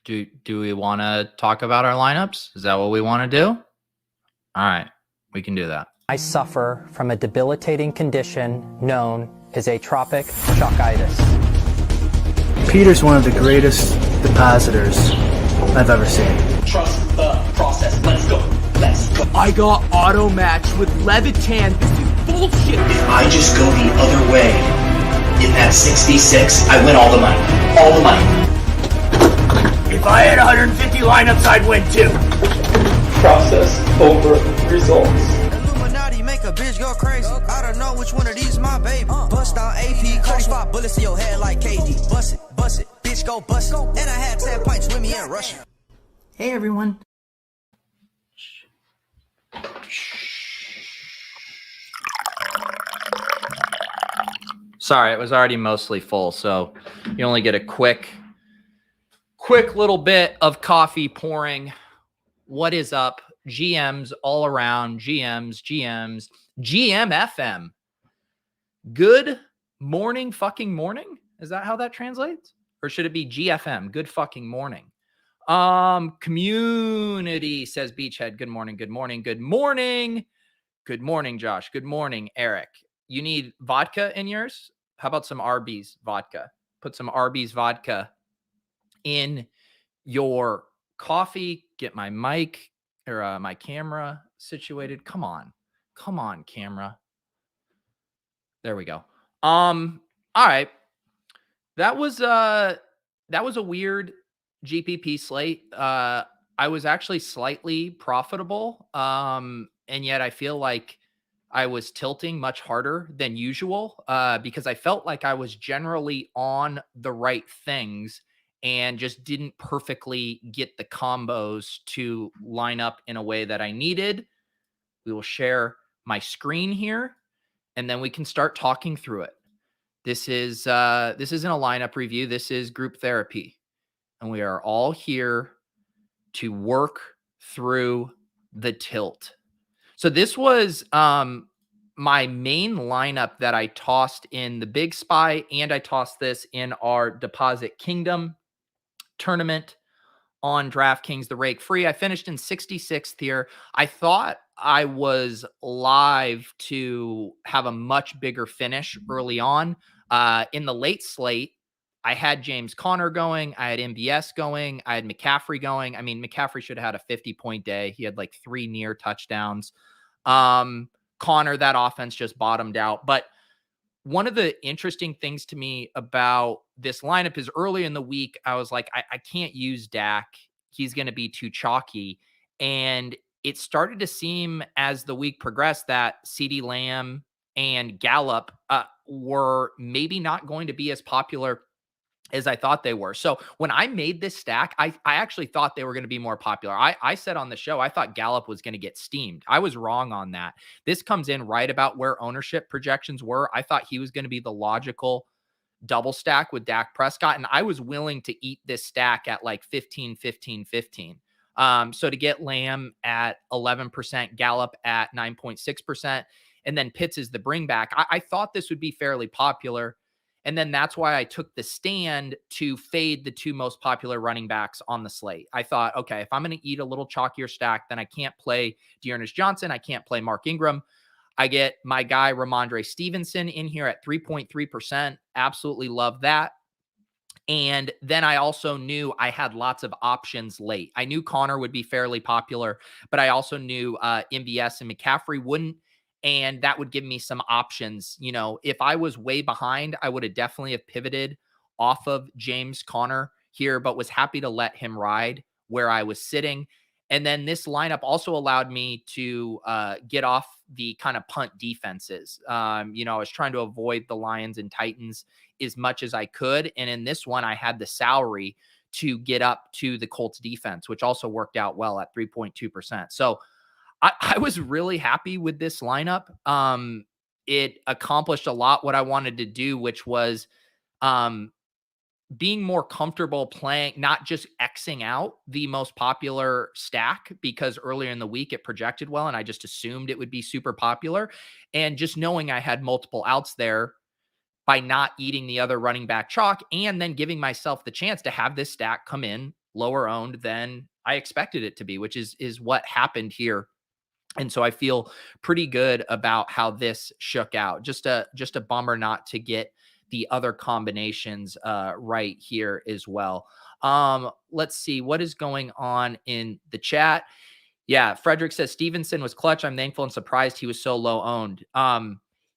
Do we want to talk about our lineups? Is that what we want to do? All right, we can do that. I suffer from a debilitating condition known as atropic chalkitis. Peter's one of the greatest depositors I've ever seen. Trust the process. Let's go. Let's go. I got auto match with Levitan. This is bullshit. If I just go the other way, in that 66, I win all the money. All the money. If I had 150 lineups, I'd win too. Process over results. Illuminati make a bitch go crazy. I don't know which one of these my baby. Bust out AP, 35 bullets in your head like KD. Bust it, bitch go bust it. And I had 10 pints with me in Russia. Hey everyone. Sorry, it was already mostly full, so you only get a quick little bit of coffee pouring. What is up? GMs all around. GMs. GM FM. Good morning fucking morning? Is that how that translates? Or should it be GFM? Good fucking morning. Community, says Beachhead. Good morning. Good morning, Josh. Good morning, Eric. You need vodka in yours? How about some Arby's vodka? Put some Arby's vodka in your coffee. Get my mic or my camera situated. Come on, camera. There we go. All right. That was a weird GPP slate. I was actually slightly profitable. And yet I feel like I was tilting much harder than usual because I felt like I was generally on the right things and just didn't perfectly get the combos to line up in a way that I needed. We will share my screen here, and then we can start talking through it. This isn't a lineup review. This is group therapy, and we are all here to work through the tilt. So this was my main lineup that I tossed in the Big Spy, and I tossed this in our Deposit Kingdom tournament on DraftKings, the Rake Free. I finished in 66th here. I thought I was live to have a much bigger finish early on. In the late slate, I had James Conner going. I had MBS going. I had McCaffrey going. I mean, McCaffrey should have had a 50-point day. He had like 3 near touchdowns. Conner, that offense just bottomed out. But one of the interesting things to me about this lineup is early in the week, I was like, I can't use Dak. He's going to be too chalky. And it started to seem as the week progressed that CeeDee Lamb and Gallup were maybe not going to be as popular as I thought they were. So when I made this stack, I actually thought they were going to be more popular. I said on the show, I thought Gallup was going to get steamed. I was wrong on that. This comes in right about where ownership projections were. I thought he was going to be the logical double stack with Dak Prescott, and I was willing to eat this stack at like 15. So to get Lamb at 11%, Gallup at 9.6%, and then Pitts is the bring back, I thought this would be fairly popular. And then that's why I took the stand to fade the 2 most popular running backs on the slate. I thought, okay, if I'm going to eat a little chalkier stack, then I can't play Dearness Johnson. I can't play Mark Ingram. I get my guy Rhamondre Stevenson in here at 3.3%. Absolutely love that. And then I also knew I had lots of options late. I knew Conner would be fairly popular, but I also knew MBS and McCaffrey wouldn't. And that would give me some options. You know, if I was way behind, I would have definitely have pivoted off of James Conner here, but was happy to let him ride where I was sitting. And then this lineup also allowed me to get off the kind of punt defenses. I was trying to avoid the Lions and Titans as much as I could. And in this one, I had the salary to get up to the Colts defense, which also worked out well at 3.2%. So I was really happy with this lineup. It accomplished a lot what I wanted to do, which was being more comfortable playing, not just Xing out the most popular stack, because earlier in the week it projected well and I just assumed it would be super popular. And just knowing I had multiple outs there by not eating the other running back chalk, and then giving myself the chance to have this stack come in lower owned than I expected it to be, which is what happened here. And so I feel pretty good about how this shook out. Just a bummer not to get the other combinations right here as well. Let's see what is going on in the chat. Yeah, Frederick says Stevenson was clutch. I'm thankful and surprised he was so low owned.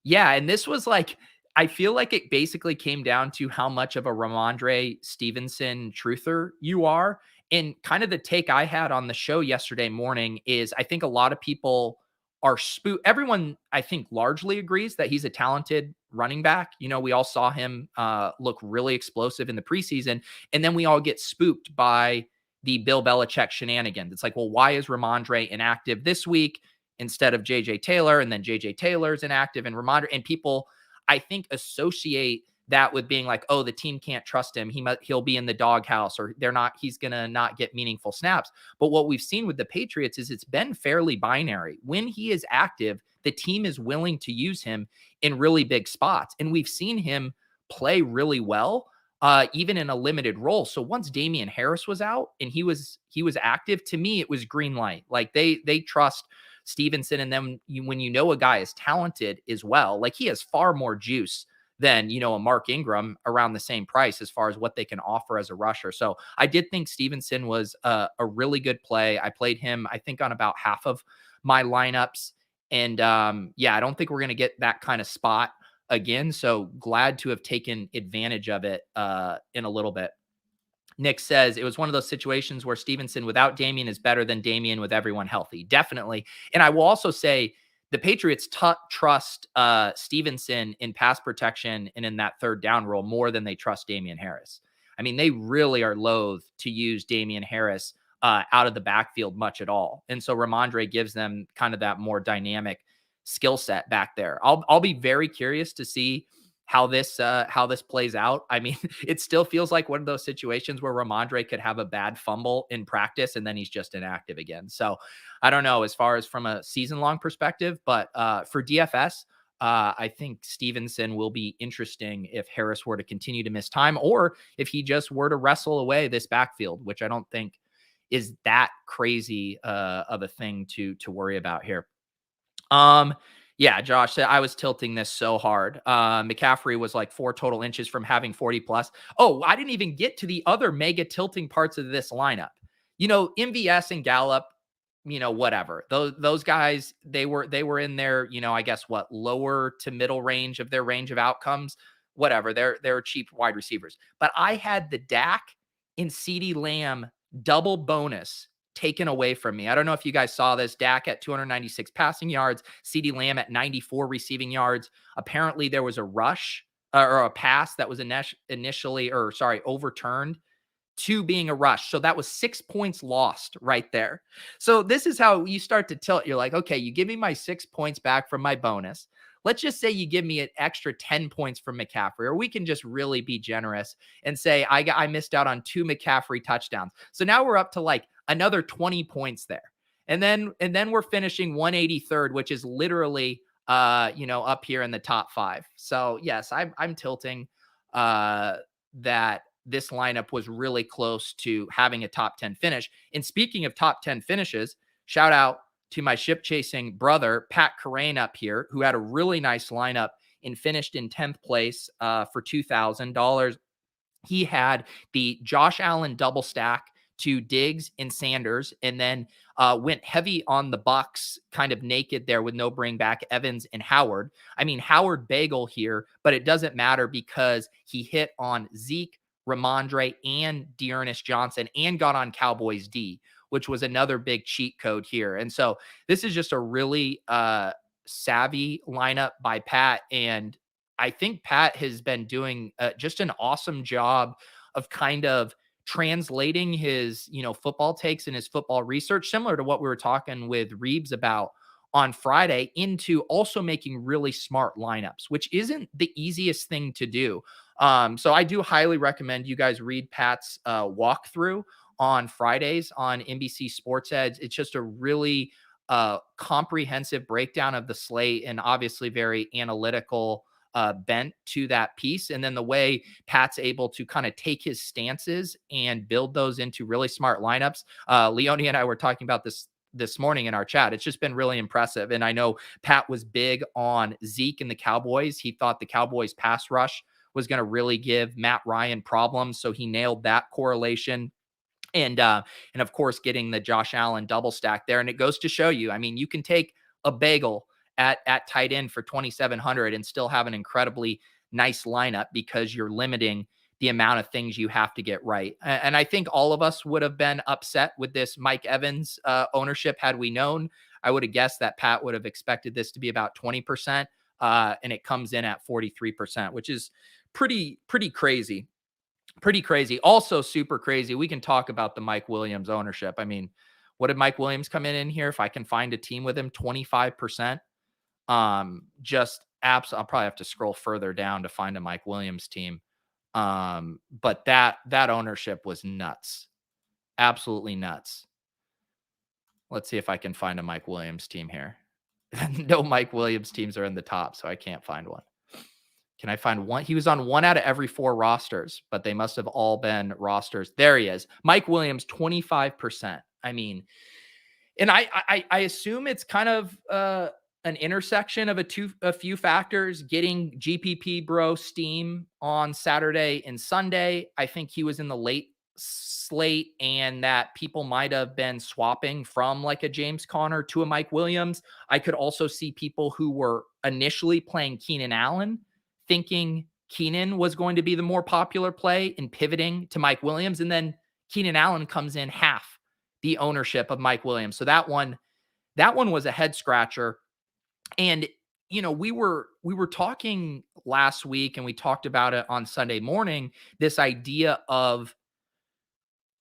Yeah, and this was like, I feel like it basically came down to how much of a Rhamondre Stevenson truther you are. And kind of the take I had on the show yesterday morning is I think a lot of people are everyone, I think, largely agrees that he's a talented running back. You know, we all saw him look really explosive in the preseason, and then we all get spooked by the Bill Belichick shenanigans. It's like, well, why is Rhamondre inactive this week instead of JJ Taylor? And then JJ Taylor's inactive and Rhamondre, and people, I think, associate that with being like, oh, the team can't trust him. He'll be in the doghouse, or he's going to not get meaningful snaps. But what we've seen with the Patriots is it's been fairly binary. When he is active, the team is willing to use him in really big spots. And we've seen him play really well, even in a limited role. So once Damian Harris was out and he was active, to me, it was green light. Like they trust Stevenson. And then when you know a guy is talented as well, like he has far more juice than, you know, a Mark Ingram around the same price as far as what they can offer as a rusher. So I did think Stevenson was a really good play. I played him, I think, on about half of my lineups. And yeah, I don't think we're going to get that kind of spot again. So glad to have taken advantage of it in a little bit. Nick says it was one of those situations where Stevenson without Damian is better than Damian with everyone healthy. Definitely. And I will also say the Patriots trust Stevenson in pass protection and in that third down role more than they trust Damian Harris. I mean, they really are loath to use Damian Harris out of the backfield much at all. And so Rhamondre gives them kind of that more dynamic skill set back there. I'll be very curious to see how this plays out. I mean, it still feels like one of those situations where Rhamondre could have a bad fumble in practice and then he's just inactive again. So I don't know as far as from a season long perspective, but for DFS, I think Stevenson will be interesting if Harris were to continue to miss time, or if he just were to wrestle away this backfield, which I don't think is that crazy of a thing to worry about here. Yeah, Josh said I was tilting this so hard. McCaffrey was like 4 total inches from having 40 plus. Oh, I didn't even get to the other mega tilting parts of this lineup. You know, MVS and Gallup, you know, whatever. Those guys, they were in their, you know, I guess what, lower to middle range of their range of outcomes. Whatever. They're cheap wide receivers. But I had the Dak and CeeDee Lamb double bonus taken away from me. I don't know if you guys saw this. Dak at 296 passing yards, CeeDee Lamb at 94 receiving yards. Apparently there was a rush or a pass that was overturned to being a rush. So that was 6 points lost right there. So this is how you start to tilt. You're like, okay, you give me my 6 points back from my bonus. Let's just say you give me an extra 10 points from McCaffrey, or we can just really be generous and say I missed out on 2 McCaffrey touchdowns. So now we're up to like another 20 points there. And then we're finishing 183rd, which is literally, up here in the top 5. So yes, I'm tilting that this lineup was really close to having a top 10 finish. And speaking of top 10 finishes, shout out to my ship chasing brother, Pat Carrain up here, who had a really nice lineup and finished in 10th place for $2,000. He had the Josh Allen double stack to Diggs and Sanders, and then went heavy on the Bucks, kind of naked there with no bring back Evans and Howard. I mean, Howard bagel here, but it doesn't matter because he hit on Zeke, Rhamondre, and Dearness Johnson, and got on Cowboys D, which was another big cheat code here. And so this is just a really savvy lineup by Pat. And I think Pat has been doing just an awesome job of kind of translating his, football takes and his football research, similar to what we were talking with Reeves about on Friday, into also making really smart lineups, which isn't the easiest thing to do. So I do highly recommend you guys read Pat's walkthrough on Fridays on NBC Sports Edge. It's just a really comprehensive breakdown of the slate, and obviously very analytical bent to that piece. And then the way Pat's able to kind of take his stances and build those into really smart lineups. Leone and I were talking about this morning in our chat. It's just been really impressive. And I know Pat was big on Zeke and the Cowboys. He thought the Cowboys pass rush was going to really give Matt Ryan problems. So he nailed that correlation. And of course, getting the Josh Allen double stack there. And it goes to show you, I mean, you can take a bagel at tight end for 2,700 and still have an incredibly nice lineup because you're limiting the amount of things you have to get right. And I think all of us would have been upset with this Mike Evans ownership had we known. I would have guessed that Pat would have expected this to be about 20%, and it comes in at 43%, which is pretty crazy. Pretty crazy. Also super crazy. We can talk about the Mike Williams ownership. I mean, what did Mike Williams come in here? If I can find a team with him, 25%. Just apps. I'll probably have to scroll further down to find a Mike Williams team. But that ownership was nuts. Absolutely nuts. Let's see if I can find a Mike Williams team here. No Mike Williams teams are in the top, so I can't find one. Can I find one? He was on 1 out of every 4 rosters, but they must have all been rosters. There he is. Mike Williams, 25%. I mean, and I assume it's kind of an intersection of a few factors. Getting GPP bro steam on Saturday and Sunday. I think he was in the late slate and that people might have been swapping from like a James Conner to a Mike Williams. I could also see people who were initially playing Keenan Allen thinking Keenan was going to be the more popular play and pivoting to Mike Williams. And then Keenan Allen comes in half the ownership of Mike Williams. So that one was a head scratcher. And, you know, we were talking last week and we talked about it on Sunday morning, this idea of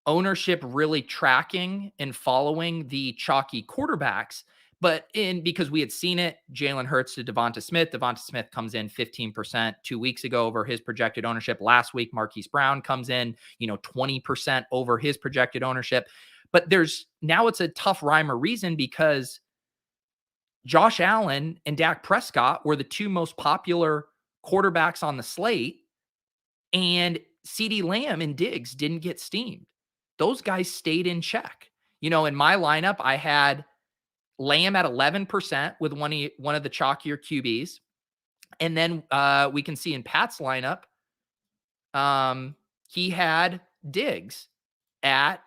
ownership really tracking and following the chalky quarterbacks. But because we had seen it, Jalen Hurts to Devonta Smith. Devonta Smith comes in 15% 2 weeks ago over his projected ownership. Last week, Marquise Brown comes in, 20% over his projected ownership. But now it's a tough rhyme or reason because Josh Allen and Dak Prescott were the 2 most popular quarterbacks on the slate, and CeeDee Lamb and Diggs didn't get steamed. Those guys stayed in check. In my lineup, I had Lamb at 11% with one of the chalkier QBs. And then we can see in Pat's lineup, he had Diggs at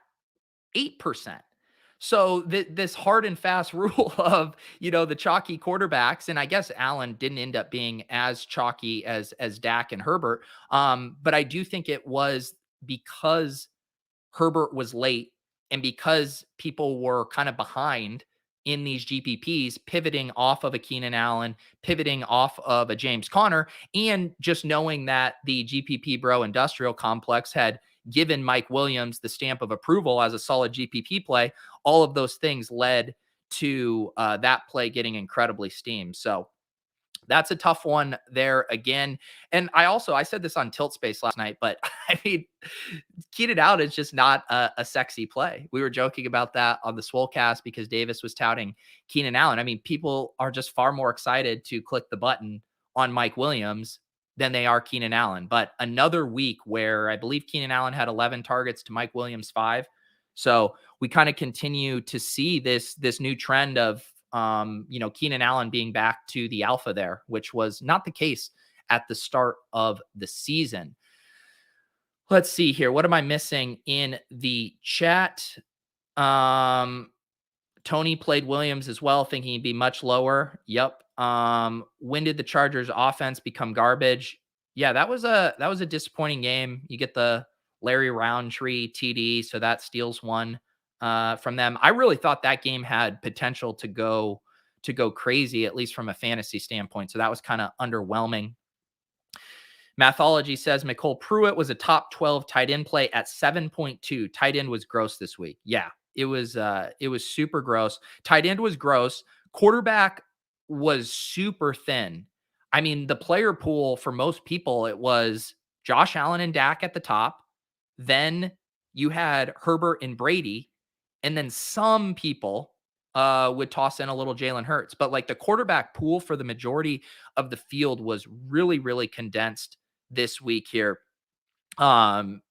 8%. So this hard and fast rule of, the chalky quarterbacks, and I guess Allen didn't end up being as chalky as Dak and Herbert. But I do think it was because Herbert was late and because people were kind of behind in these GPPs, pivoting off of a Keenan Allen, pivoting off of a James Conner, and just knowing that the GPP bro industrial complex had given Mike Williams the stamp of approval as a solid GPP play. All of those things led to that play getting incredibly steamed. So that's a tough one there again. And I said this on Tilt Space last night, but I mean, Keenan Allen is just not a sexy play. We were joking about that on the Swolecast because Davis was touting Keenan Allen. I mean, people are just far more excited to click the button on Mike Williams than they are Keenan Allen. But another week where I believe Keenan Allen had 11 targets to Mike Williams 5. So we kind of continue to see this new trend of Keenan Allen being back to the alpha there, which was not the case at the start of the season. Let's see here. What am I missing in the chat? Tony played Williams as well, thinking he'd be much lower. Yep. When did the Chargers offense become garbage? Yeah, that was a disappointing game. You get the Larry Roundtree TD, so that steals one from them. I really thought that game had potential to go crazy, at least from a fantasy standpoint. So that was kind of underwhelming. Mathology says McCole Pruitt was a top 12 tight end play at 7.2. Tight end was gross this week. Yeah, it was super gross. Tight end was gross. Quarterback was super thin. I mean, the player pool for most people, it was Josh Allen and Dak at the top. Then you had Herbert and Brady. And then some people would toss in a little Jalen Hurts. But like the quarterback pool for the majority of the field was really, really condensed this week here,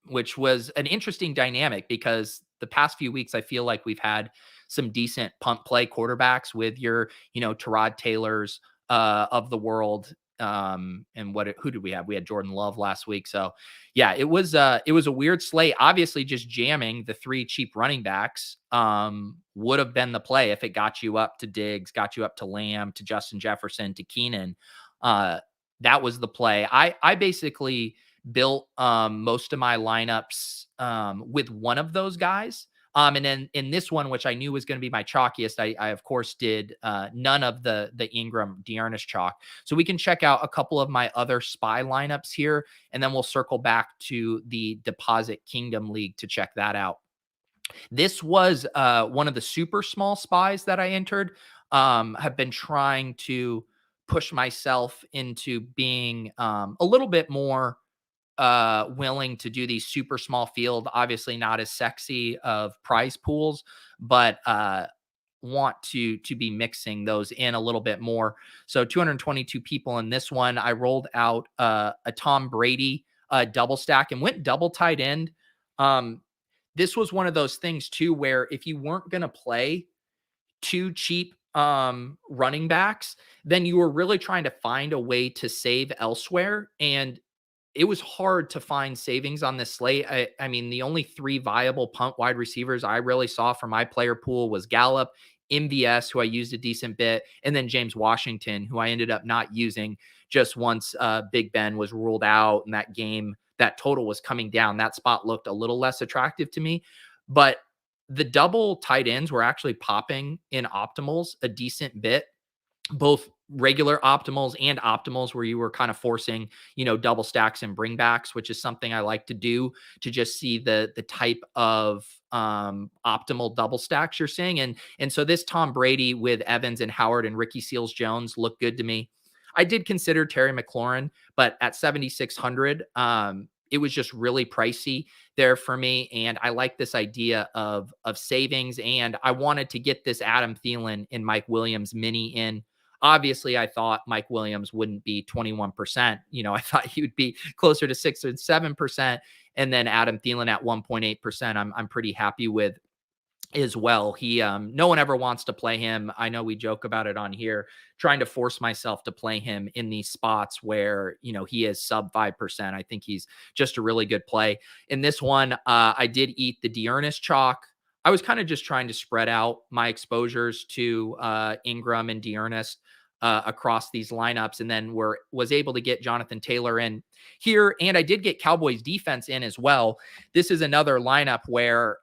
which was an interesting dynamic because the past few weeks, I feel like we've had some decent punt play quarterbacks with your, Tyrod Taylors of the world. And who did we have? We had Jordan Love last week. So yeah, it was a weird slate. Obviously just jamming the 3 cheap running backs, would have been the play if it got you up to Diggs, got you up to Lamb, to Justin Jefferson, to Keenan. That was the play. I basically built most of my lineups with one of those guys. And then in this one, which I knew was going to be my chalkiest, I of course did none of the Ingram Dearness chalk. So we can check out a couple of my other spy lineups here, and then we'll circle back to the Deposit Kingdom League to check that out. This was one of the super small spies that I entered. Have been trying to push myself into being a little bit more willing to do these super small field, obviously not as sexy of prize pools, but want to be mixing those in a little bit more. So 222 people in this one. I rolled out a Tom Brady double stack and went double tight end. This was one of those things too, where if you weren't going to play 2 cheap running backs, then you were really trying to find a way to save elsewhere. And it was hard to find savings on this slate. I mean, the only 3 viable punt wide receivers I really saw for my player pool was Gallup, MVS, who I used a decent bit, and then James Washington, who I ended up not using just once Big Ben was ruled out and that game, that total was coming down. That spot looked a little less attractive to me. But the double tight ends were actually popping in optimals a decent bit, both regular optimals and optimals where you were kind of forcing, double stacks and bringbacks, which is something I like to do to just see the type of optimal double stacks you're seeing. And so this Tom Brady with Evans and Howard and Ricky Seals-Jones looked good to me. I did consider Terry McLaurin, but at 7,600, it was just really pricey there for me. And I like this idea of savings. And I wanted to get this Adam Thielen and Mike Williams mini in. Obviously, I thought Mike Williams wouldn't be 21%. I thought he would be closer to 6 or 7%. And then Adam Thielen at 1.8%, I'm pretty happy with as well. He, no one ever wants to play him. I know we joke about it on here, trying to force myself to play him in these spots where, he is sub 5%. I think he's just a really good play. In this one, I did eat the Dearness chalk. I was kind of just trying to spread out my exposures to Ingram and Dearness across these lineups, and then was able to get Jonathan Taylor in here. And I did get Cowboys defense in as well. This is another lineup where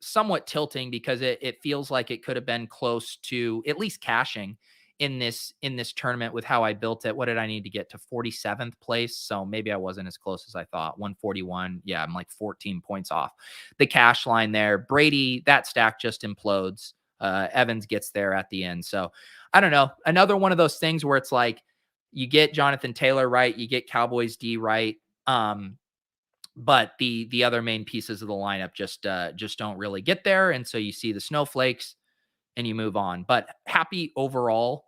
somewhat tilting because it feels like it could have been close to at least cashing in this tournament with how I built it. What did I need to get to 47th place? So maybe I wasn't as close as I thought. 141. Yeah, I'm like 14 points off the cash line there. Brady, that stack just implodes. Evans gets there at the end. So I don't know. Another one of those things where it's like you get Jonathan Taylor right, you get Cowboys D right. But the other main pieces of the lineup just don't really get there. And so you see the snowflakes and you move on. But happy overall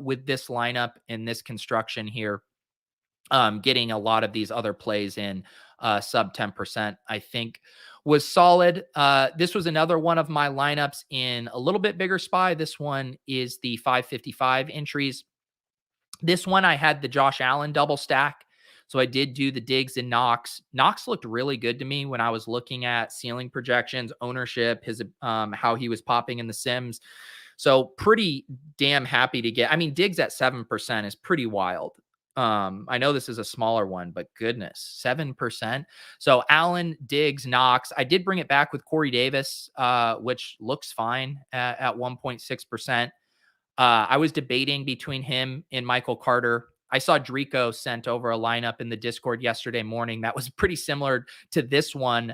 with this lineup and this construction here. Getting a lot of these other plays in sub 10%, I think was solid. This was another one of my lineups in a little bit bigger spy. This one is the 555 entries. This one, I had the Josh Allen double stack. So I did do the Diggs and Knox. Knox looked really good to me when I was looking at ceiling projections, ownership, his how he was popping in the Sims. So pretty damn happy to get. I mean, Diggs at 7% is pretty wild. I know this is a smaller one, but goodness, 7%. So Allen, Diggs, Knox. I did bring it back with Corey Davis, which looks fine at 1.6%. I was debating between him and Michael Carter. I saw Drico sent over a lineup in the Discord yesterday morning that was pretty similar to this one,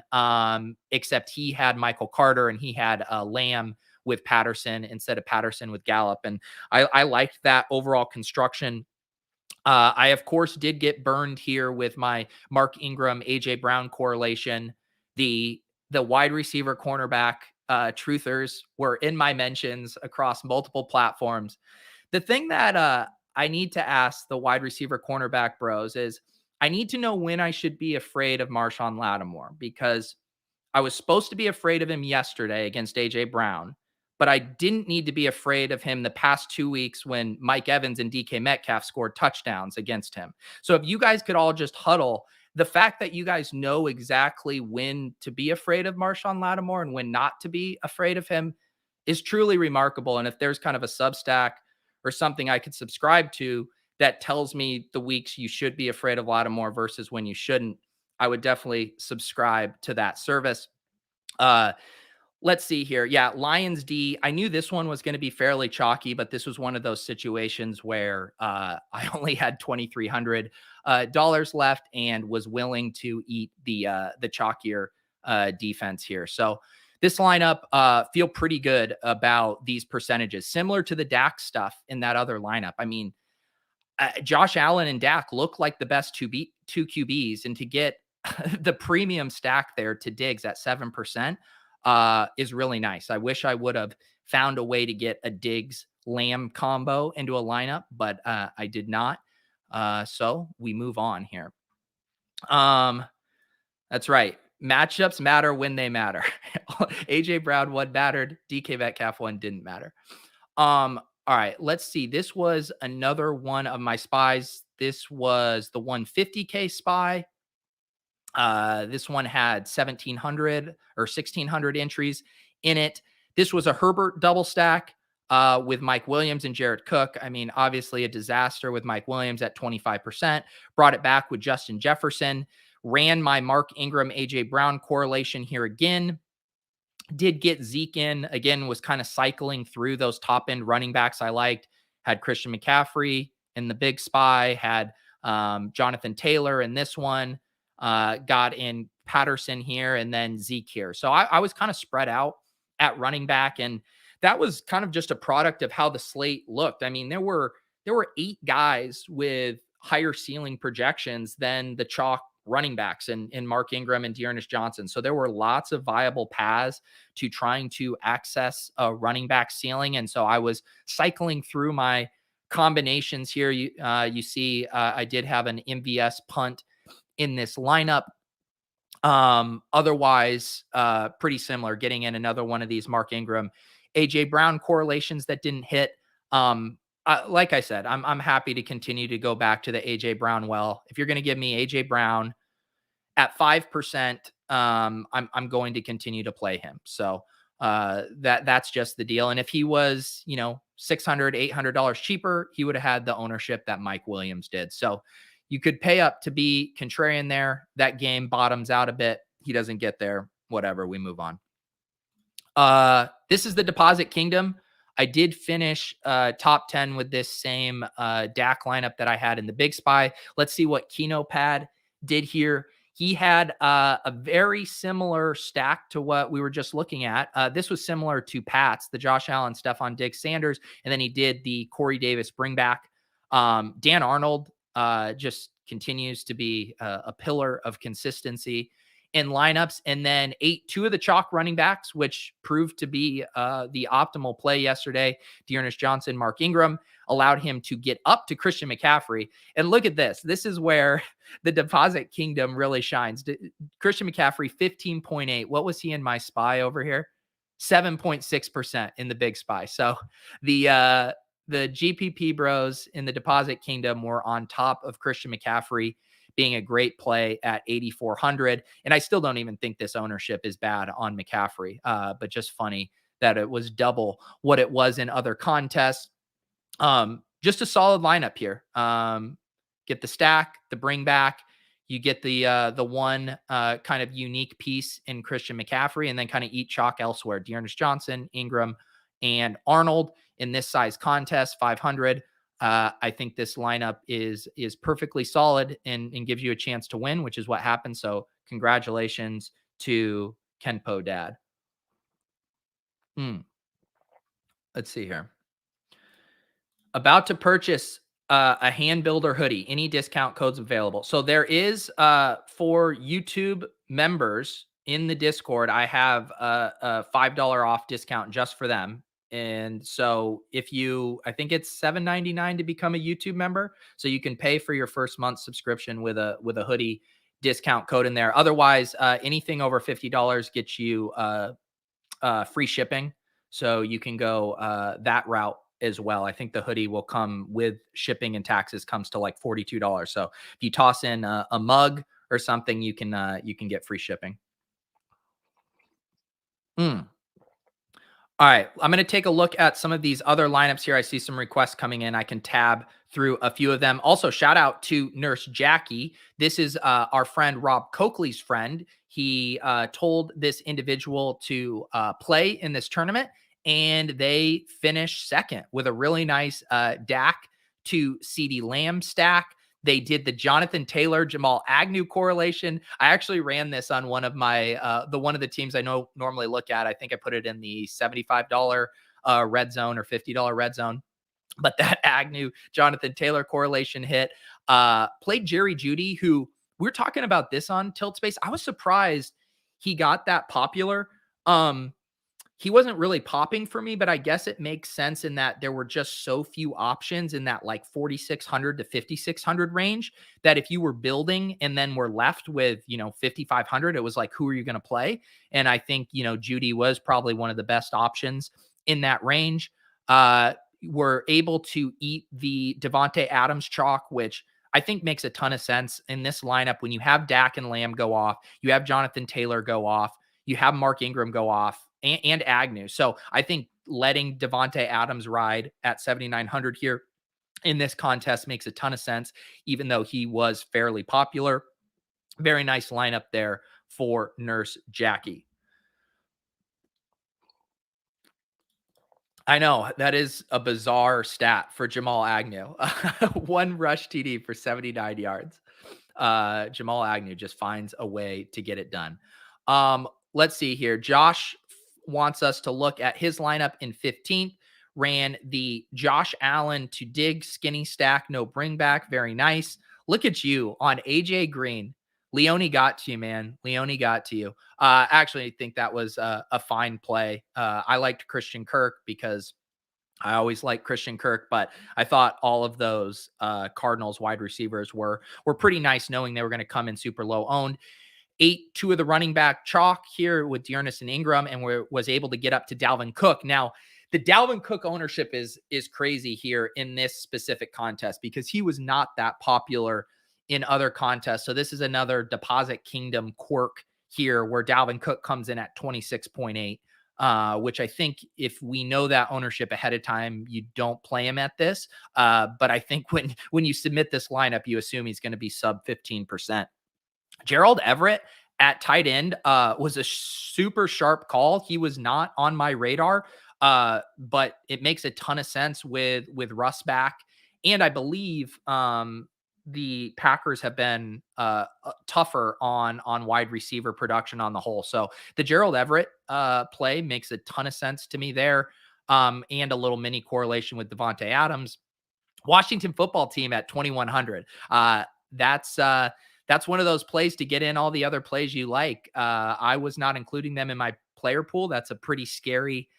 except he had Michael Carter and he had Lamb with Patterson instead of Patterson with Gallup. And I liked that overall construction. I, of course, did get burned here with my Mark Ingram, AJ Brown correlation. The wide receiver cornerback truthers were in my mentions across multiple platforms. The thing that I need to ask the wide receiver cornerback bros is I need to know when I should be afraid of Marshawn Lattimore, because I was supposed to be afraid of him yesterday against AJ Brown, but I didn't need to be afraid of him the past 2 weeks when Mike Evans and DK Metcalf scored touchdowns against him. So if you guys could all just huddle, the fact that you guys know exactly when to be afraid of Marshawn Lattimore and when not to be afraid of him is truly remarkable. And if there's kind of a Substack or something I could subscribe to that tells me the weeks you should be afraid of Lattimore versus when you shouldn't, I would definitely subscribe to that service. Let's see here. Yeah, Lions D. I knew this one was going to be fairly chalky, but this was one of those situations where I only had $2,300 left and was willing to eat the chalkier defense here. So this lineup feel pretty good about these percentages, similar to the Dak stuff in that other lineup. I mean, Josh Allen and Dak look like the best two QBs, and to get the premium stack there to Diggs at 7% is really nice. I wish I would have found a way to get a Diggs Lamb combo into a lineup, but I did not. So we move on here. That's right. Matchups matter when they matter. AJ Brown one mattered. DK Metcalf one didn't matter. All right, let's see. This was another one of my spies. This was the 150K spy. This one had 1,700 or 1,600 entries in it. This was a Herbert double stack with Mike Williams and Jared Cook. I mean, obviously a disaster with Mike Williams at 25%. Brought it back with Justin Jefferson. Ran my Mark Ingram, AJ Brown correlation here again. Did get Zeke in again, was kind of cycling through those top end running backs I liked. Had Christian McCaffrey in the big spy, had Jonathan Taylor in this one, got in Patterson here, and then Zeke here. So I was kind of spread out at running back, and that was kind of just a product of how the slate looked. I mean, there were 8 guys with higher ceiling projections than the chalk running backs in Mark Ingram and Dearness Johnson. So there were lots of viable paths to trying to access a running back ceiling. And so I was cycling through my combinations here. You see, I did have an MVS punt in this lineup. Otherwise, pretty similar, getting in another one of these Mark Ingram, AJ Brown correlations that didn't hit. Like I said, I'm happy to continue to go back to the AJ Brown well. If you're going to give me AJ Brown at 5%, I'm going to continue to play him. So that's just the deal. And if he was, $600, $800 cheaper, he would have had the ownership that Mike Williams did. So you could pay up to be contrarian there. That game bottoms out a bit. He doesn't get there. Whatever. We move on. This is the Deposit Kingdom. I did finish top 10 with this same Dak lineup that I had in the Big Spy. Let's see what KinoPad did here. He had a very similar stack to what we were just looking at. This was similar to Pat's, the Josh Allen, Stephon Diggs, Sanders, and then he did the Corey Davis bring back. Dan Arnold just continues to be a pillar of consistency in lineups, and then 2 of the chalk running backs, which proved to be the optimal play yesterday. Dearness Johnson, Mark Ingram allowed him to get up to Christian McCaffrey. And look at this. This is where the Deposit Kingdom really shines. Christian McCaffrey, 15.8. What was he in my spy over here? 7.6% in the Big Spy. So the GPP bros in the Deposit Kingdom were on top of Christian McCaffrey being a great play at 8,400. And I still don't even think this ownership is bad on McCaffrey, but just funny that it was double what it was in other contests. Just a solid lineup here. Get the stack, the bring back. You get the one kind of unique piece in Christian McCaffrey, and then kind of eat chalk elsewhere. Dearness Johnson, Ingram, and Arnold in this size contest, 500. I think this lineup is perfectly solid and gives you a chance to win, which is what happened. So congratulations to Kenpo Dad. Let's see here. About to purchase a hand builder hoodie. Any discount codes available? So there is for YouTube members, in the Discord, I have a $5 off discount just for them. And so I think it's $7.99 to become a YouTube member. So you can pay for your first month subscription with a hoodie discount code in there. Otherwise, anything over $50 gets you free shipping. So you can go that route as well. I think the hoodie will come with shipping and taxes, comes to like $42. So if you toss in a mug or something, you can get free shipping. Mm. All right, I'm going to take a look at some of these other lineups here. I see some requests coming in. I can tab through a few of them. Also, shout out to Nurse Jackie. This is our friend Rob Coakley's friend. He told this individual to play in this tournament, and they finished second with a really nice Dak to CeeDee Lamb stack. They did the Jonathan Taylor, Jamal Agnew correlation. I actually ran this on one of my, one of the teams I normally look at. I think I put it in the $75 red zone or $50 red zone. But that Agnew, Jonathan Taylor correlation hit. Played Jerry Jeudy, who we're talking about this on Tilt Space. I was surprised he got that popular. He wasn't really popping for me, but I guess it makes sense in that there were just so few options in that like 4,600 to 5,600 range that if you were building and then were left with, 5,500, it was like, who are you going to play? And I think, Jeudy was probably one of the best options in that range. Were able to eat the Devontae Adams chalk, which I think makes a ton of sense in this lineup. When you have Dak and Lamb go off, you have Jonathan Taylor go off, you have Mark Ingram go off, and Agnew. So I think letting Devontae Adams ride at 7,900 here in this contest makes a ton of sense, even though he was fairly popular. Very nice lineup there for Nurse Jackie. I know that is a bizarre stat for Jamal Agnew. One rush TD for 79 yards. Jamal Agnew just finds a way to get it done. Let's see here. Josh wants us to look at his lineup in 15th. Ran the Josh Allen to dig skinny stack, no bring back. Very nice. Look at you on AJ Green. Leone got to you, man. Leone got to you. Actually, I think that was a fine play. I liked Christian Kirk because I always like Christian Kirk, but I thought all of those Cardinals wide receivers were pretty nice, knowing they were going to come in super low owned. 2 of the running back chalk here with Dearness and Ingram, and was able to get up to Dalvin Cook. Now, the Dalvin Cook ownership is crazy here in this specific contest because he was not that popular in other contests. So this is another Deposit Kingdom quirk here where Dalvin Cook comes in at 26.8, which I think if we know that ownership ahead of time, you don't play him at this. But I think when you submit this lineup, you assume he's going to be sub 15%. Gerald Everett at tight end was a super sharp call. He was not on my radar, but it makes a ton of sense with Russ back. And I believe the Packers have been tougher on wide receiver production on the whole. So the Gerald Everett play makes a ton of sense to me there, and a little mini correlation with Devontae Adams. Washington football team at 2,100. That's one of those plays to get in all the other plays you like. I was not including them in my player pool. That's a pretty scary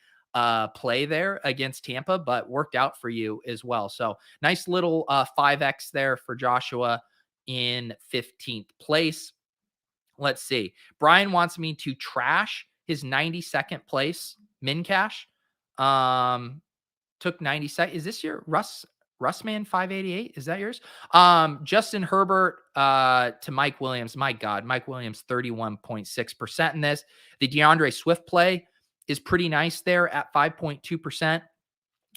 play there against Tampa, but worked out for you as well. So nice little 5X there for Joshua in 15th place. Let's see. Brian wants me to trash his 92nd place min cash. Took 92nd. Is this your Russman 588? Is that yours? Justin Herbert to Mike Williams. My God, Mike Williams 31.6% in this. The DeAndre Swift play is pretty nice there at 5.2%.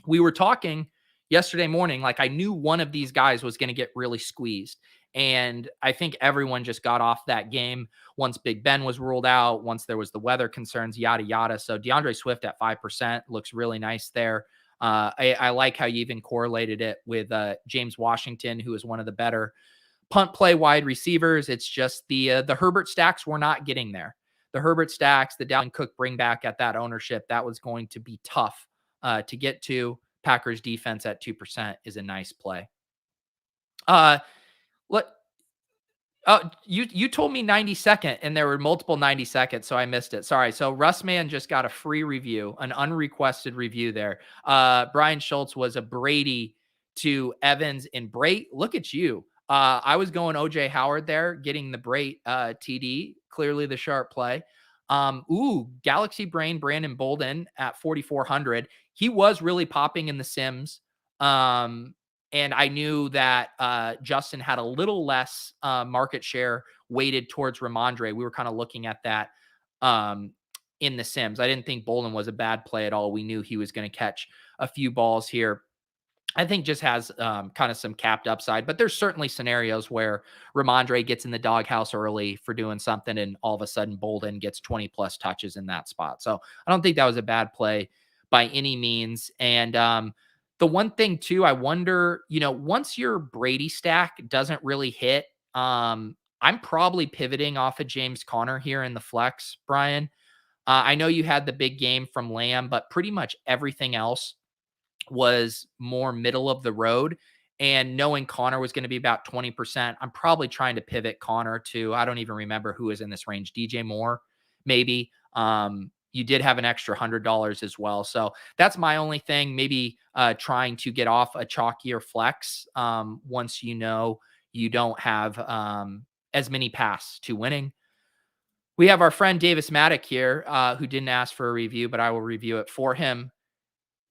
We were talking yesterday morning, like I knew one of these guys was going to get really squeezed. And I think everyone just got off that game once Big Ben was ruled out, once there was the weather concerns, yada, yada. So DeAndre Swift at 5% looks really nice there. I like how you even correlated it with James Washington, who is one of the better punt play wide receivers. It's just the Herbert stacks were not getting there. The Herbert stacks, the Dalvin Cook bring back at that ownership, that was going to be tough to get to. Packers defense at 2% is a nice play. Oh, you told me 92nd, and there were multiple 92nd, so I missed it. Sorry. So Russman just got a free review, an unrequested review there. Brian Schultz was a Brady to Evans and Brait. Look at you. I was going OJ Howard there, getting the Brait TD. Clearly the sharp play. Galaxy Brain Brandon Bolden at 4,400. He was really popping in the Sims. And I knew that Justin had a little less market share weighted towards Rhamondre. We were kind of looking at that in the Sims. I didn't think Bolden was a bad play at all. We knew he was going to catch a few balls here. I think just has kind of some capped upside, but there's certainly scenarios where Rhamondre gets in the doghouse early for doing something, and all of a sudden Bolden gets 20 plus touches in that spot. So I don't think that was a bad play by any means. And the one thing too, I wonder, once your Brady stack doesn't really hit, I'm probably pivoting off of James Conner here in the flex, Brian. I know you had the big game from Lamb, but pretty much everything else was more middle of the road. And knowing Conner was going to be about 20%, I'm probably trying to pivot Conner to, I don't even remember who is in this range, DJ Moore, maybe. You did have an extra $100 as well. So that's my only thing, maybe trying to get off a chalkier flex once you don't have as many paths to winning. We have our friend Davis Maddock here who didn't ask for a review, but I will review it for him.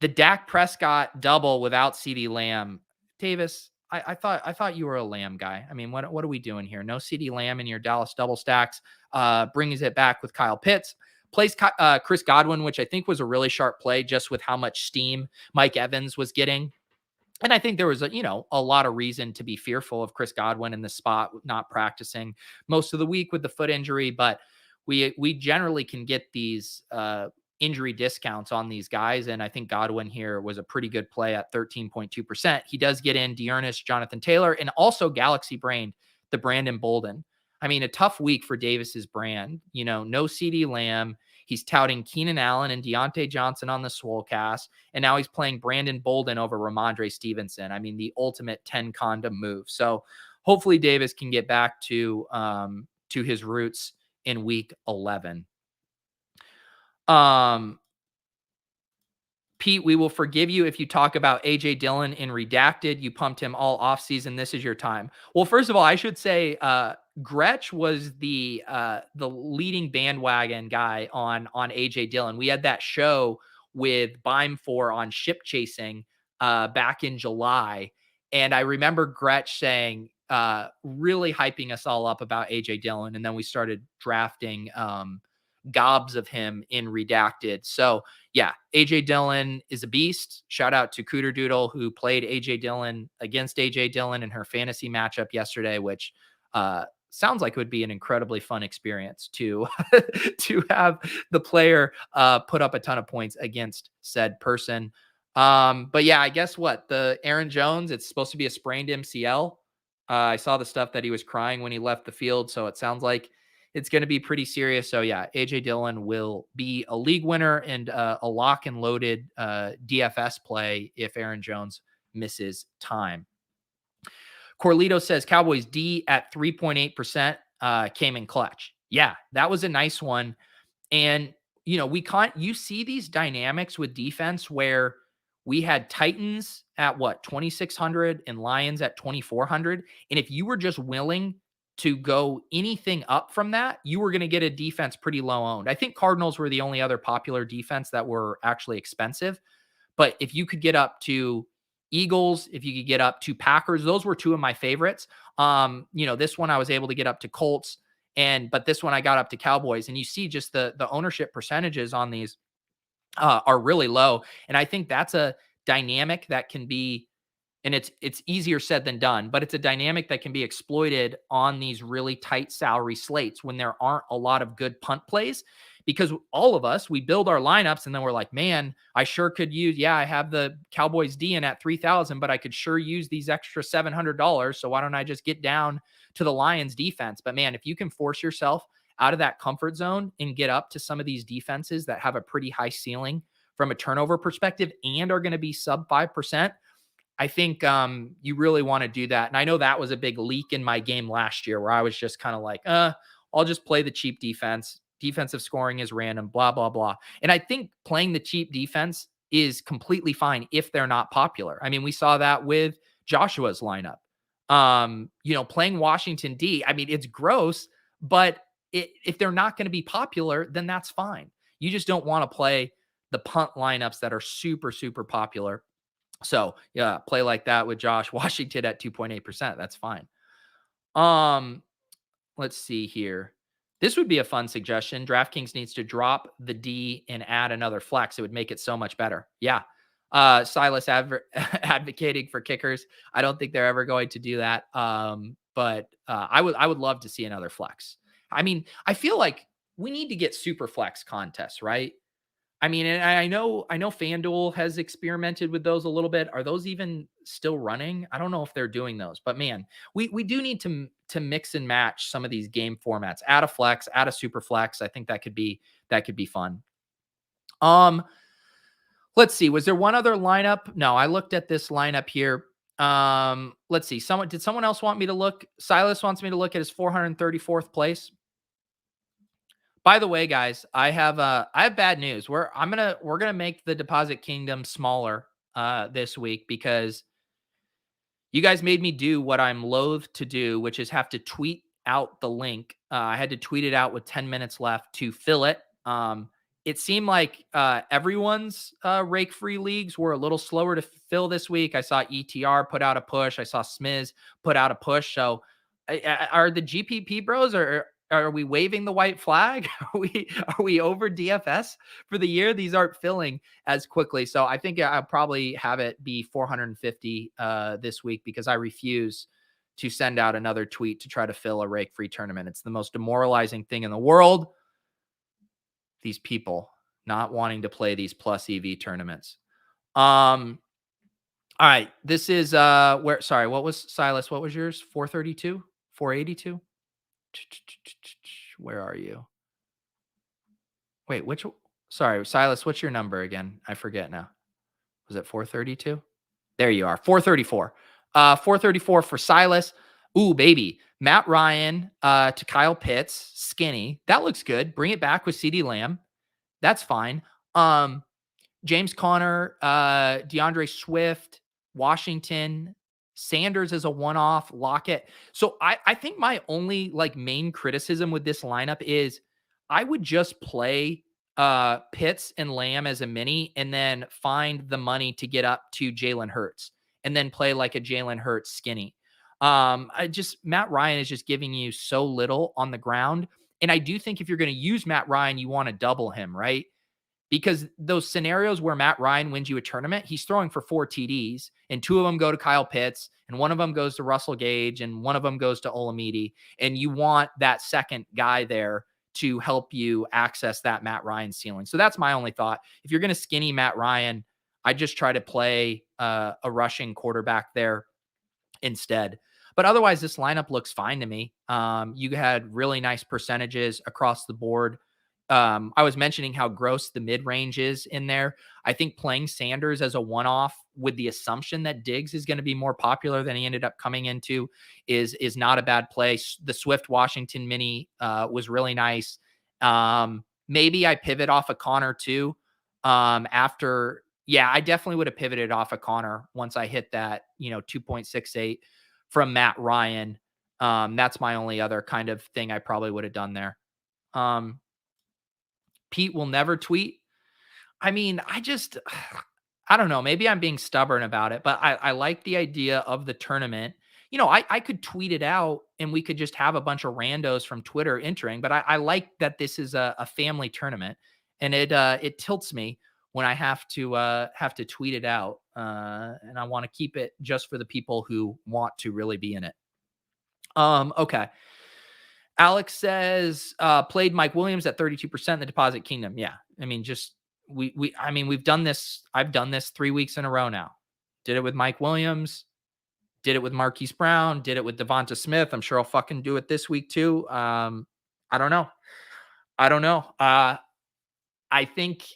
The Dak Prescott double without CeeDee Lamb. Davis, I thought you were a Lamb guy. I mean, what are we doing here? No CeeDee Lamb in your Dallas double stacks. Brings it back with Kyle Pitts. Plays Chris Godwin, which I think was a really sharp play just with how much steam Mike Evans was getting. And I think there was a lot of reason to be fearful of Chris Godwin in the spot, not practicing most of the week with the foot injury. But we generally can get these injury discounts on these guys. And I think Godwin here was a pretty good play at 13.2%. He does get in Dearness, Jonathan Taylor, and also Galaxy Brained, the Brandon Bolden. I mean, a tough week for Davis's brand, no CeeDee Lamb. He's touting Keenan Allen and Deontay Johnson on the Swolecast. And now he's playing Brandon Bolden over Rhamondre Stevenson. I mean, the ultimate 10 condom move. So hopefully Davis can get back to his roots in week 11. Pete, we will forgive you if you talk about AJ Dillon in Redacted. You pumped him all offseason. This is your time. Well, first of all, I should say Gretsch was the leading bandwagon guy on AJ Dillon. We had that show with Beim4 on ship chasing back in July. And I remember Gretsch saying, really hyping us all up about AJ Dillon. And then we started drafting gobs of him in Redacted. So yeah, AJ Dillon is a beast. Shout out to Cooter Doodle, who played AJ Dillon against AJ Dillon in her fantasy matchup yesterday, which sounds like it would be an incredibly fun experience to have the player put up a ton of points against said person. But yeah, I guess what the Aaron Jones, it's supposed to be a sprained MCL. I saw the stuff that he was crying when he left the field. So it sounds like it's going to be pretty serious. So yeah, AJ Dillon will be a league winner and a lock and loaded DFS play if Aaron Jones misses time. Corlito says Cowboys D at 3.8% came in clutch. Yeah, that was a nice one. And you see these dynamics with defense where we had Titans at 2,600 and Lions at 2,400. And if you were just willing to go anything up from that, you were going to get a defense pretty low owned. I think Cardinals were the only other popular defense that were actually expensive. But if you could get up to Eagles, if you could get up to Packers, those were two of my favorites. This one I was able to get up to Colts, but this one I got up to Cowboys. And you see just the ownership percentages on these are really low. And I think that's a dynamic that can be, and it's easier said than done, but it's a dynamic that can be exploited on these really tight salary slates when there aren't a lot of good punt plays, because all of us, we build our lineups and then we're like, man, I sure could use, I have the Cowboys D in at 3,000, but I could sure use these extra $700. So why don't I just get down to the Lions defense? But man, if you can force yourself out of that comfort zone and get up to some of these defenses that have a pretty high ceiling from a turnover perspective and are going to be sub 5%, I think you really want to do that. And I know that was a big leak in my game last year where I was just kind of like, I'll just play the cheap defense. Defensive scoring is random, blah, blah, blah. And I think playing the cheap defense is completely fine if they're not popular. I mean, we saw that with Joshua's lineup. Playing Washington D, I mean, it's gross, but if they're not going to be popular, then that's fine. You just don't want to play the punt lineups that are super, super popular. So yeah, play like that with Josh Washington at 2.8%. That's fine. Let's see here. This would be a fun suggestion. DraftKings needs to drop the D and add another flex. It would make it so much better. Yeah. Silas advocating for kickers. I don't think they're ever going to do that. But I would love to see another flex. I mean, I feel like we need to get super flex contests, right? I mean, and I know FanDuel has experimented with those a little bit. Are those even still running? I don't know if they're doing those, but man, we do need to mix and match some of these game formats. Add a flex, add a super flex. I think that could be fun. Let's see. Was there one other lineup? No, I looked at this lineup here. Let's see. Did someone else want me to look? Silas wants me to look at his 434th place. By the way, guys, I have bad news. We're gonna make the Deposit Kingdom smaller this week because you guys made me do what I'm loath to do, which is have to tweet out the link. I had to tweet it out with 10 minutes left to fill it. It seemed like everyone's rake-free leagues were a little slower to fill this week. I saw ETR put out a push. I saw Smiz put out a push. So are the GPP bros or are we waving the white flag? Are we over DFS for the year? These aren't filling as quickly. So I think I'll probably have it be 450 this week because I refuse to send out another tweet to try to fill a rake-free tournament. It's the most demoralizing thing in the world. These people not wanting to play these plus EV tournaments. All right. This is what was Silas? What was yours? 432? 482? Where are you? Wait, sorry, Silas, what's your number again? I forget now. Was it 432? There you are. 434. 434 for Silas. Ooh, baby. Matt Ryan to Kyle Pitts, skinny. That looks good. Bring it back with CeeDee Lamb. That's fine. James Conner, DeAndre Swift, Washington, Sanders is a one-off, Lockett. So I think my only main criticism with this lineup is I would just play Pitts and Lamb as a mini and then find the money to get up to Jalen Hurts and then play like a Jalen Hurts skinny. Matt Ryan is just giving you so little on the ground. And I do think if you're going to use Matt Ryan, you want to double him, right? Because those scenarios where Matt Ryan wins you a tournament, he's throwing for 4 TDs and 2 of them go to Kyle Pitts and 1 of them goes to Russell Gage and 1 of them goes to Olamide. And you want that second guy there to help you access that Matt Ryan ceiling. So that's my only thought. If you're going to skinny Matt Ryan, I just try to play a rushing quarterback there instead. But otherwise, this lineup looks fine to me. You had really nice percentages across the board. I was mentioning how gross the mid-range is in there. I think playing Sanders as a one-off with the assumption that Diggs is going to be more popular than he ended up coming into is not a bad play. The Swift Washington mini was really nice. Maybe I pivot off of Connor too. I definitely would have pivoted off of Connor once I hit that, 2.68 from Matt Ryan. That's my only other kind of thing I probably would have done there. Pete will never tweet. I mean, I don't know. Maybe I'm being stubborn about it, but I like the idea of the tournament. I could tweet it out and we could just have a bunch of randos from Twitter entering, but I like that this is a family tournament and it tilts me when I have to tweet it out. And I want to keep it just for the people who want to really be in it. Okay. Alex says, played Mike Williams at 32% in the Deposit Kingdom. Yeah. I mean, we've done this. I've done this 3 weeks in a row now. Did it with Mike Williams, did it with Marquise Brown, did it with Devonta Smith. I'm sure I'll fucking do it this week too. I don't know. I think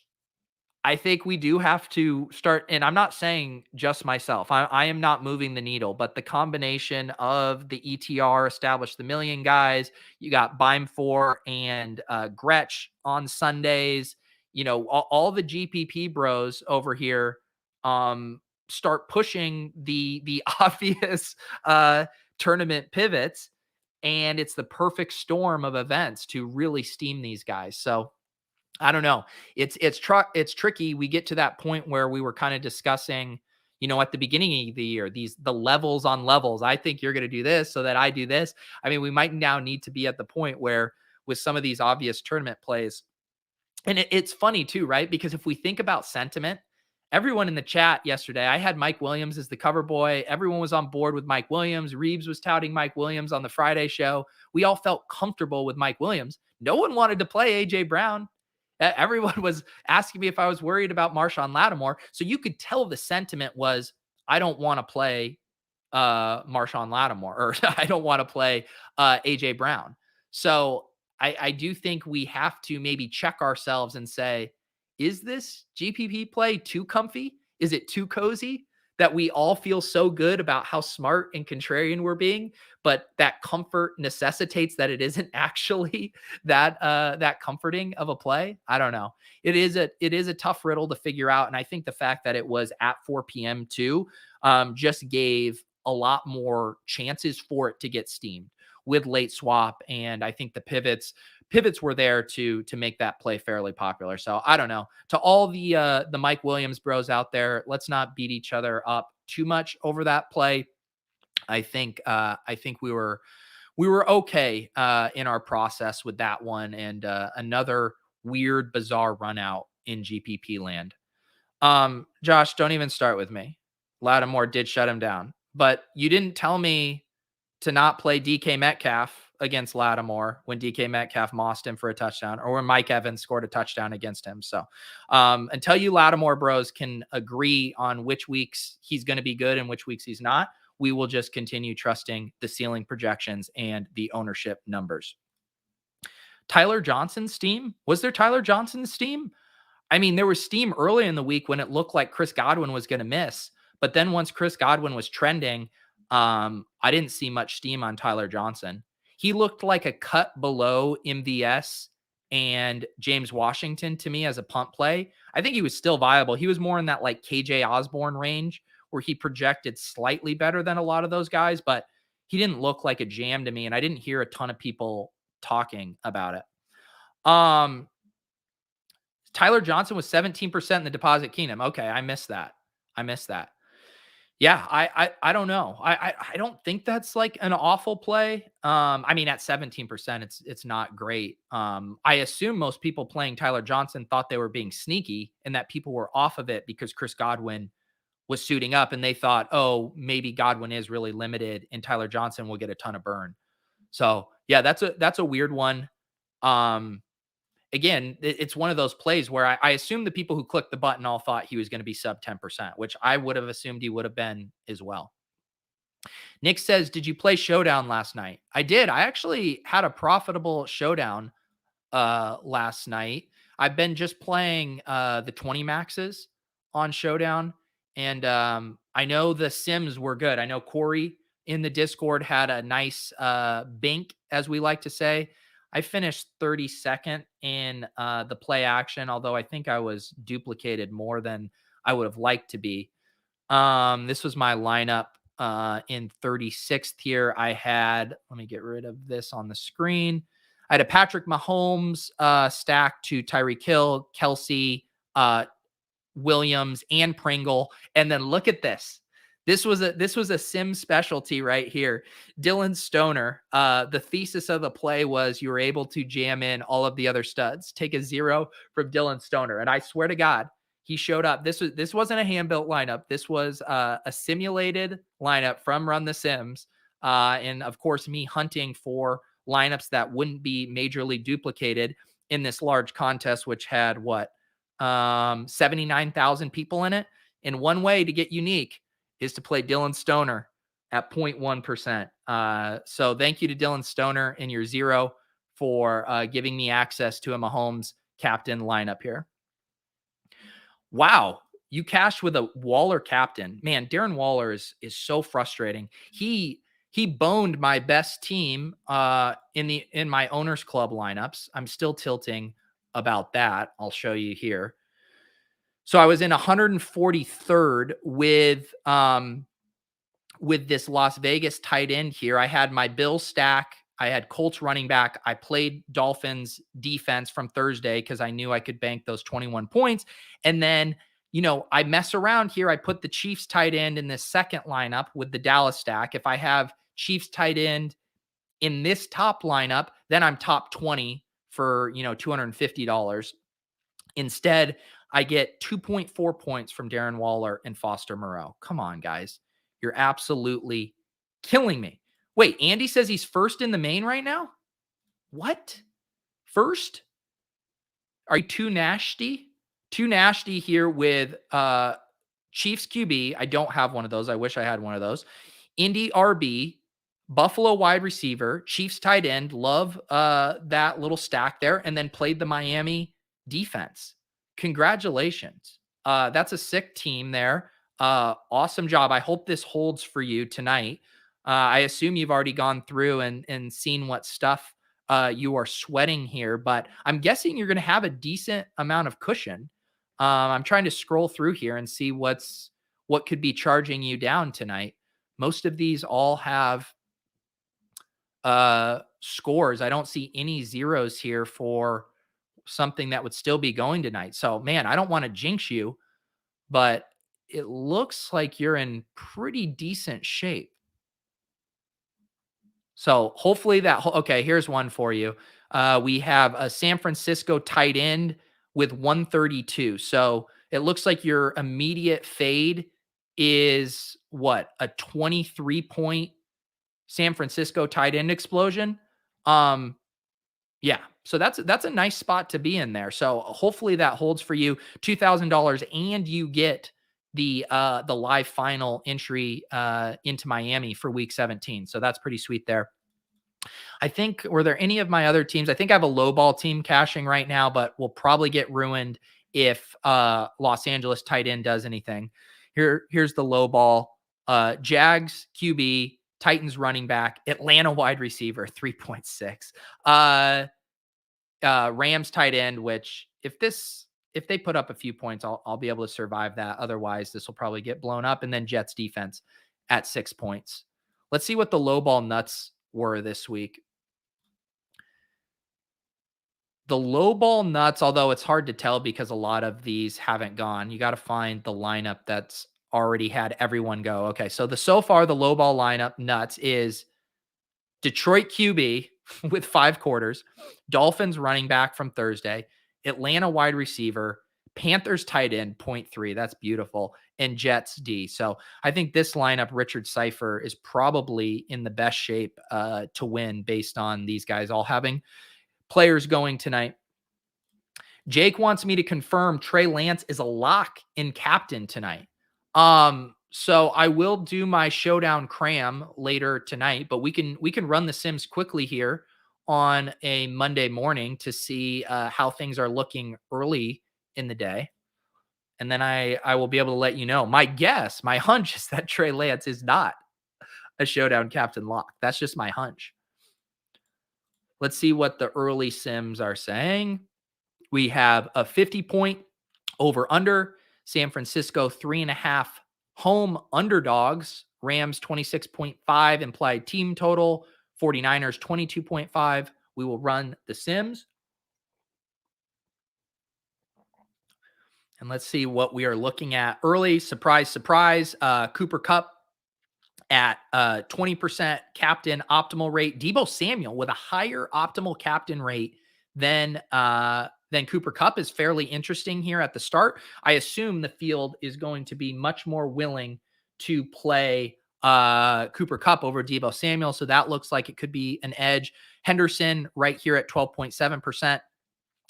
I think we do have to start, and I'm not saying just myself. I am not moving the needle, but the combination of the ETR established the million guys, you got Beim 4 and Gretsch on Sundays, all the GPP bros over here start pushing the obvious tournament pivots, and it's the perfect storm of events to really steam these guys. So I don't know. It's tricky. We get to that point where we were kind of discussing, at the beginning of the year, the levels on levels. I think you're going to do this so that I do this. I mean, we might now need to be at the point where with some of these obvious tournament plays, and it's funny too, right? Because if we think about sentiment, everyone in the chat yesterday, I had Mike Williams as the cover boy. Everyone was on board with Mike Williams. Reeves was touting Mike Williams on the Friday show. We all felt comfortable with Mike Williams. No one wanted to play AJ Brown. Everyone was asking me if I was worried about Marshawn Lattimore. So you could tell the sentiment was, I don't want to play Marshawn Lattimore, or I don't want to play AJ Brown. So I do think we have to maybe check ourselves and say, is this GPP play too comfy? Is it too cozy that we all feel so good about how smart and contrarian we're being, but that comfort necessitates that it isn't actually that comforting of a play? I don't know. It is a tough riddle to figure out. And I think the fact that it was at 4 p.m. too, just gave a lot more chances for it to get steamed with late swap. And I think the pivots were there to make that play fairly popular. So I don't know. To all the Mike Williams bros out there, let's not beat each other up too much over that play. I think we were okay in our process with that one, and another weird, bizarre run out in GPP land. Josh, don't even start with me. Lattimore did shut him down, but you didn't tell me to not play DK Metcalf against Lattimore when DK Metcalf mossed him for a touchdown, or when Mike Evans scored a touchdown against him. So until you Lattimore bros can agree on which weeks he's going to be good and which weeks he's not, we will just continue trusting the ceiling projections and the ownership numbers. Tyler Johnson's steam? Was there Tyler Johnson's steam? I mean, there was steam early in the week when it looked like Chris Godwin was going to miss. But then once Chris Godwin was trending, I didn't see much steam on Tyler Johnson. He looked like a cut below MVS and James Washington to me as a punt play. I think he was still viable. He was more in that like KJ Osborne range where he projected slightly better than a lot of those guys, but he didn't look like a jam to me. And I didn't hear a ton of people talking about it. Tyler Johnson was 17% in the deposit kingdom. Okay. I missed that. Yeah, I don't know. I don't think that's like an awful play. I mean, at 17%, it's not great. I assume most people playing Tyler Johnson thought they were being sneaky and that people were off of it because Chris Godwin was suiting up, and they thought, oh, maybe Godwin is really limited and Tyler Johnson will get a ton of burn. So yeah, that's a weird one. Again, it's one of those plays where I assume the people who clicked the button all thought he was going to be sub 10%, which I would have assumed he would have been as well. Nick says, did you play Showdown last night? I did. I actually had a profitable Showdown last night. I've been just playing the 20 maxes on Showdown, and I know the sims were good. I know Corey in the Discord had a nice bink, as we like to say. I finished 32nd in the play action, although I think I was duplicated more than I would have liked to be. This was my lineup in 36th here. I had, let me get rid of this on the screen. I had a Patrick Mahomes stack to Tyreek Hill, Kelsey, Williams, and Pringle. And then look at this. This was a sim specialty right here. Dylan Stoner. The thesis of the play was you were able to jam in all of the other studs. Take a 0 from Dylan Stoner. And I swear to God, he showed up. This wasn't a hand-built lineup. This was a simulated lineup from Run the Sims. And of course, me hunting for lineups that wouldn't be majorly duplicated in this large contest, which had 79,000 people in it. And one way to get unique is to play Dylan Stoner at 0.1%. So thank you to Dylan Stoner in your 0 for giving me access to a Mahomes captain lineup here. Wow. You cashed with a Waller captain. Man, Darren Waller is so frustrating. He boned my best team in my owners club lineups. I'm still tilting about that. I'll show you here. So I was in 143rd with this Las Vegas tight end here. I had my Bills stack. I had Colts running back. I played Dolphins defense from Thursday because I knew I could bank those 21 points. And then, I mess around here. I put the Chiefs tight end in this second lineup with the Dallas stack. If I have Chiefs tight end in this top lineup, then I'm top 20 for, $250. Instead, I get 2.4 points from Darren Waller and Foster Moreau. Come on, guys. You're absolutely killing me. Wait, Andy says he's first in the main right now? What? First? Are you too nasty? Too nasty here with Chiefs QB. I don't have one of those. I wish I had one of those. Indy RB, Buffalo wide receiver, Chiefs tight end. Love that little stack there. And then played the Miami defense. Congratulations. That's a sick team there. Awesome job. I hope this holds for you tonight. I assume you've already gone through and seen what stuff you are sweating here, but I'm guessing you're going to have a decent amount of cushion. I'm trying to scroll through here and see what could be charging you down tonight. Most of these all have scores. I don't see any zeros here for something that would still be going tonight. So, man, I don't want to jinx you, but it looks like you're in pretty decent shape. So hopefully okay, here's one for you. We have a San Francisco tight end with 132. So it looks like your immediate fade is what? A 23-point San Francisco tight end explosion. Yeah. So that's a nice spot to be in there. So hopefully that holds for you. $2,000 and you get the live final entry into Miami for week 17. So that's pretty sweet there. I think, were there any of my other teams? I think I have a low ball team cashing right now, but will probably get ruined if Los Angeles tight end does anything. Here's the low ball. Jags QB, Titans running back, Atlanta wide receiver, 3.6. Rams tight end, which if they put up a few points, I'll be able to survive that. Otherwise, this will probably get blown up. And then Jets defense at 6 points. Let's see what the low ball nuts were this week. The low ball nuts, although it's hard to tell because a lot of these haven't gone, you got to find the lineup that's already had everyone go. Okay, so far the low ball lineup nuts is Detroit QB with 5 quarters, Dolphins running back from Thursday, Atlanta wide receiver, Panthers tight end 0.3. That's beautiful. And Jets D. So I think this lineup, Richard Seifer, is probably in the best shape to win based on these guys all having players going tonight. Jake wants me to confirm Trey Lance is a lock in captain tonight. So I will do my showdown cram later tonight, but we can run the Sims quickly here on a Monday morning to see how things are looking early in the day. And then I will be able to let you know. My hunch is that Trey Lance is not a showdown captain lock. That's just my hunch. Let's see what the early Sims are saying. We have a 50-point over under, San Francisco 3.5 home underdogs, Rams 26.5 implied team total, 49ers 22.5. We will run the Sims. And let's see what we are looking at early. Surprise, surprise. Cooper Kupp at 20% captain optimal rate. Deebo Samuel with a higher optimal captain rate than Cooper Kupp is fairly interesting here at the start. I assume the field is going to be much more willing to play Cooper Kupp over Deebo Samuel. So that looks like it could be an edge. Henderson right here at 12.7%.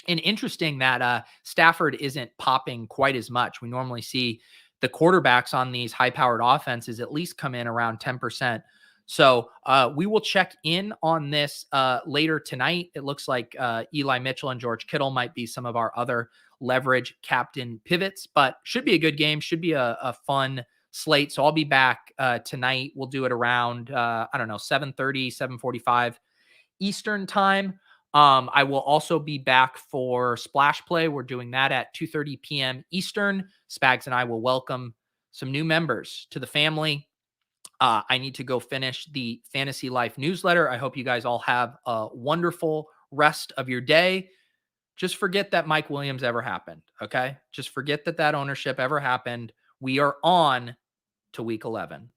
And interesting that Stafford isn't popping quite as much. We normally see the quarterbacks on these high-powered offenses at least come in around 10%. So we will check in on this later tonight. It looks like Eli Mitchell and George Kittle might be some of our other leverage captain pivots, but should be a good game. Should be a fun slate. So I'll be back tonight. We'll do it around, I don't know, 7:30, 7:45 Eastern time. I will also be back for Splash Play. We're doing that at 2:30 p.m. Eastern. Spags and I will welcome some new members to the family. I need to go finish the Fantasy Life newsletter. I hope you guys all have a wonderful rest of your day. Just forget that Mike Williams ever happened. Okay. Just forget that ownership ever happened. We are on to week 11.